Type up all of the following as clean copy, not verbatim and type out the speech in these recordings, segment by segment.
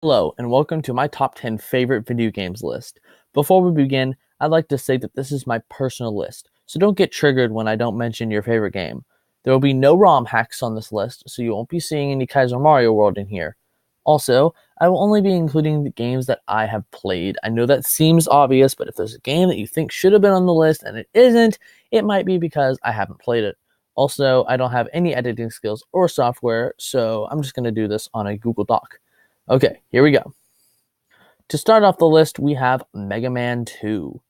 Hello, and welcome to my top 10 favorite video games list. Before we begin, I'd like to say that this is my personal list, so don't get triggered when I don't mention your favorite game. There will be no ROM hacks on this list, so you won't be seeing any Kaiser Mario World in here. Also, I will only be including the games that I have played. I know that seems obvious, but if there's a game that you think should have been on the list and it isn't, it might be because I haven't played it. Also, I don't have any editing skills or software, so I'm just going to do this on a Google Doc. Okay, here we go. To start off the list, we have Mega Man 2.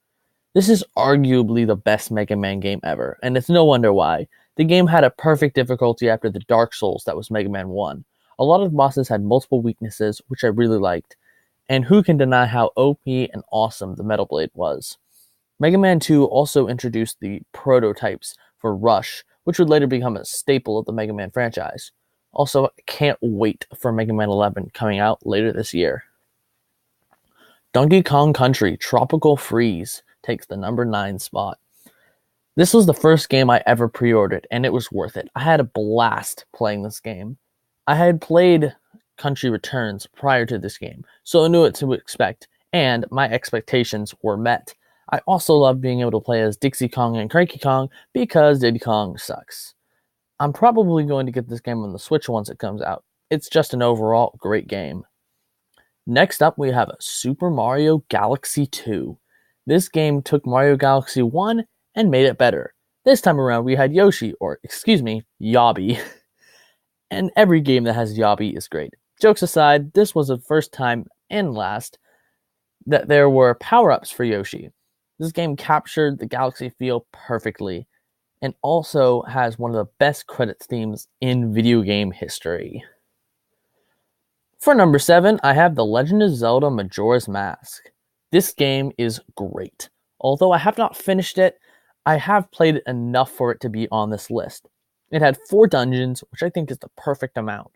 This is arguably the best Mega Man game ever, and it's no wonder why. The game had a perfect difficulty after the Dark Souls that was Mega Man 1. A lot of bosses had multiple weaknesses, which I really liked, and who can deny how OP and awesome the Metal Blade was. Mega Man 2 also introduced the prototypes for Rush, which would later become a staple of the Mega Man franchise. Also, I can't wait for Mega Man 11 coming out later this year. Donkey Kong Country Tropical Freeze takes the number 9 spot. This was the first game I ever pre-ordered, and it was worth it. I had a blast playing this game. I had played Country Returns prior to this game, so I knew what to expect, and my expectations were met. I also love being able to play as Dixie Kong and Cranky Kong because Diddy Kong sucks. I'm probably going to get this game on the Switch once it comes out. It's just an overall great game. Next up, we have Super Mario Galaxy 2. This game took Mario Galaxy 1 and made it better. This time around, we had Yoshi, or excuse me, Yobby. And every game that has Yobby is great. Jokes aside, this was the first time and last that there were power-ups for Yoshi. This game captured the Galaxy feel perfectly, and also has one of the best credits themes in video game history. For number 7, I have The Legend of Zelda Majora's Mask. This game is great. Although I have not finished it, I have played it enough for it to be on this list. It had 4 dungeons, which I think is the perfect amount.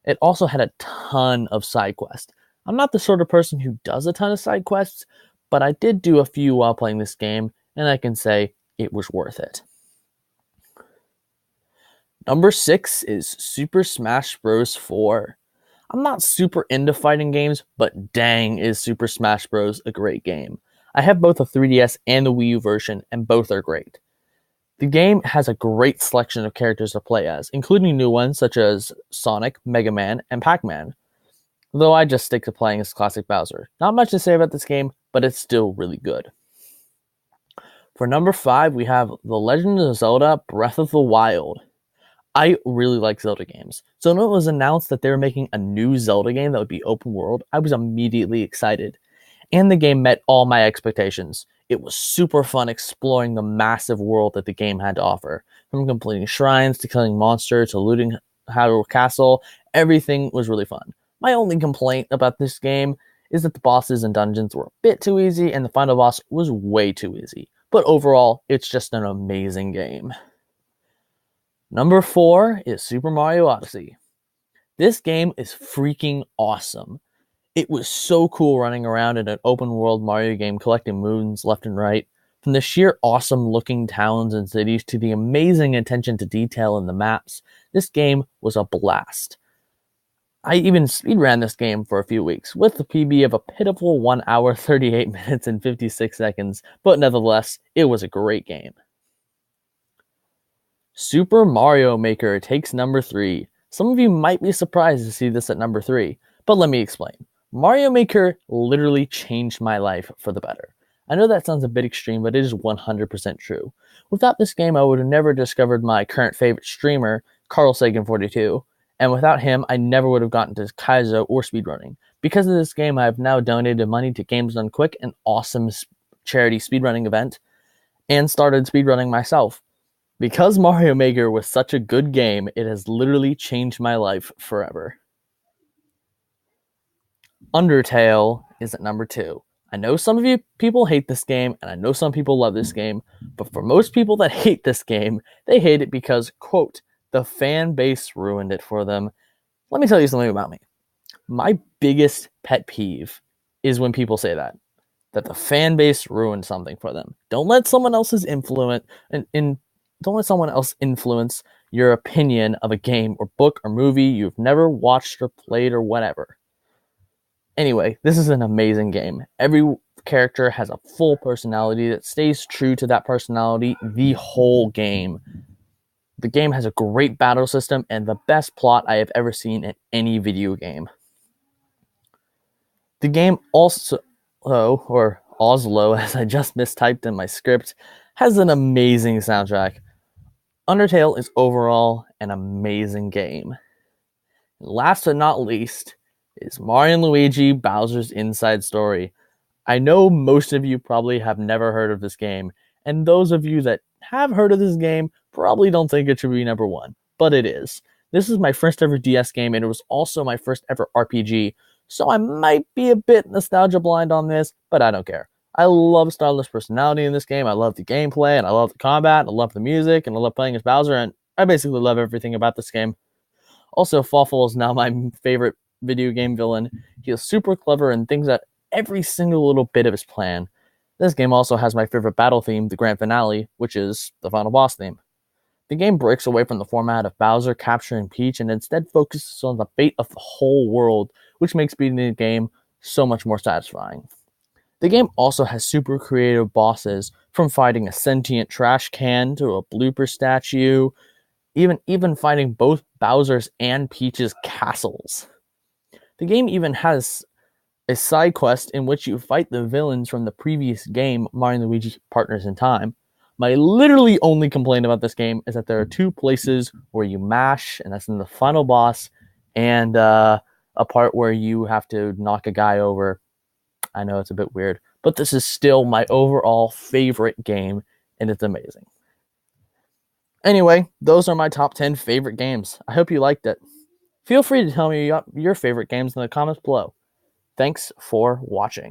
It also had a ton of side quests. I'm not the sort of person who does a ton of side quests, but I did do a few while playing this game, and I can say it was worth it. Number 6 is Super Smash Bros. 4. I'm not super into fighting games, but dang is Super Smash Bros. A great game. I have both a 3DS and the Wii U version, and both are great. The game has a great selection of characters to play as, including new ones such as Sonic, Mega Man, and Pac-Man. Though I just stick to playing as classic Bowser. Not much to say about this game, but it's still really good. For number 5, we have The Legend of Zelda Breath of the Wild. I really like Zelda games. So when it was announced that they were making a new Zelda game that would be open world, I was immediately excited. And the game met all my expectations. It was super fun exploring the massive world that the game had to offer. From completing shrines to killing monsters to looting Hyrule Castle, everything was really fun. My only complaint about this game is that the bosses and dungeons were a bit too easy and the final boss was way too easy. But overall, it's just an amazing game. Number 4 is Super Mario Odyssey. This game is freaking awesome. It was so cool running around in an open world Mario game collecting moons left and right. From the sheer awesome looking towns and cities to the amazing attention to detail in the maps, this game was a blast. I even speedran this game for a few weeks with the PB of a pitiful 1 hour 38 minutes and 56 seconds, but nevertheless, it was a great game. Super Mario Maker takes number 3. Some of you might be surprised to see this at number 3, but let me explain. Mario Maker literally changed my life for the better. I know that sounds a bit extreme, but it is 100% true. Without this game, I would have never discovered my current favorite streamer, Carl Sagan42, and without him, I never would have gotten to Kaizo or speedrunning. Because of this game, I have now donated money to Games Done Quick, an awesome charity speedrunning event, and started speedrunning myself. Because Mario Maker was such a good game, it has literally changed my life forever. Undertale is at number 2. I know some of you people hate this game, and I know some people love this game, but for most people that hate this game, they hate it because, quote, the fan base ruined it for them. Let me tell you something about me. My biggest pet peeve is when people say that the fan base ruined something for them. Don't let someone else's influence don't let someone else influence your opinion of a game or book or movie you've never watched or played or whatever. Anyway, this is an amazing game. Every character has a full personality that stays true to that personality the whole game. The game has a great battle system and the best plot I have ever seen in any video game. The game also, or Oslo, as I just mistyped in my script, has an amazing soundtrack. Undertale is overall an amazing game. Last but not least is Mario and Luigi Bowser's Inside Story. I know most of you probably have never heard of this game, and those of you that have heard of this game probably don't think it should be number one, but it is. This is my first ever DS game, and it was also my first ever RPG, so I might be a bit nostalgia blind on this, but I don't care. I love Starler's personality in this game, I love the gameplay, and I love the combat, I love the music, and I love playing as Bowser, and I basically love everything about this game. Also, Fawful is now my favorite video game villain. He is super clever and thinks out every single little bit of his plan. This game also has my favorite battle theme, the grand finale, which is the final boss theme. The game breaks away from the format of Bowser capturing Peach and instead focuses on the fate of the whole world, which makes beating the game so much more satisfying. The game also has super creative bosses, from fighting a sentient trash can to a blooper statue, even fighting both Bowser's and Peach's castles. The game even has a side quest in which you fight the villains from the previous game, Mario and Luigi Partners in Time. My literally only complaint about this game is that there are two places where you mash, and that's in the final boss, and a part where you have to knock a guy over. I know it's a bit weird, but this is still my overall favorite game, and it's amazing. Anyway, those are my top 10 favorite games. I hope you liked it. Feel free to tell me your favorite games in the comments below. Thanks for watching.